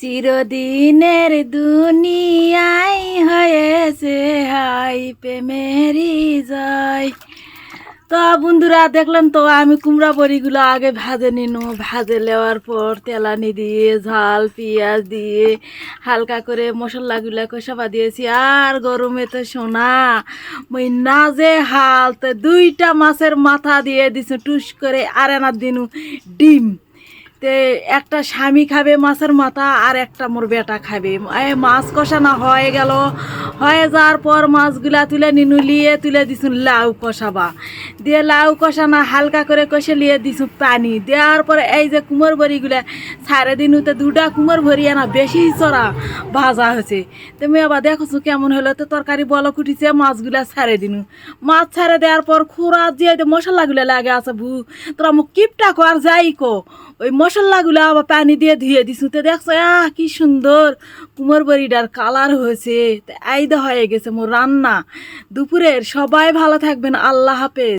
চিরদিনের দুনিয়ায় হয়েছে হাই প্রেমেরই জয়। তো বন্ধুরা দেখলেন তো আমি কুমড়া বড়িগুলো আগে ভাজে নিনু, ভাজে নেওয়ার পর তেলানি দিয়ে ঝাল পেঁয়াজ দিয়ে হালকা করে মশলাগুলো কষাবা দিয়েছি। আর গরমে তো সোনা মই না যে হাল তো 2টা মাছের মাথা দিয়ে দিছি টুস করে, আর এনার দিনু ডিম। তে একটা স্বামী খাবে মাছের মাথা, আর একটা মোর বেটা খাবে। এই মাছ কষানো হয়ে গেল, হয়ে যাওয়ার পর মাছগুলা তুলে নিনুলিয়ে তুলে দিছুন লাউ কষাবা দিয়ে, লাউ কষানো হালকা করে কষে লিয়ে দিছু পানি দেওয়ার পরে এই যে কুমোর বড়িগুলা ছাড়ে দিনুতে 2টা কুমোর ভরি না বেশি চড়া ভাজা হয়েছে। তুমি আবার দেখছো কেমন হলো, তো তরকারি বলক উঠিছে, মাছগুলা ছাড়ে দিনু। মাছ ছাড়ে দেওয়ার পর খুঁড়া দিয়ে মশলাগুলো লাগে আছে ভু তোরা মুখ কিপটা কর যাই কো, ওই মশলাগুলো আবার পানি দিয়ে ধুয়ে দিছু। তো দেখছো কি সুন্দর কুমোর বড়িটার কালার হয়েছে। আইদা হয়ে গেছে মোর রান্না দুপুরের। সবাই ভালো থাকবেন, আল্লাহ হাফেজ।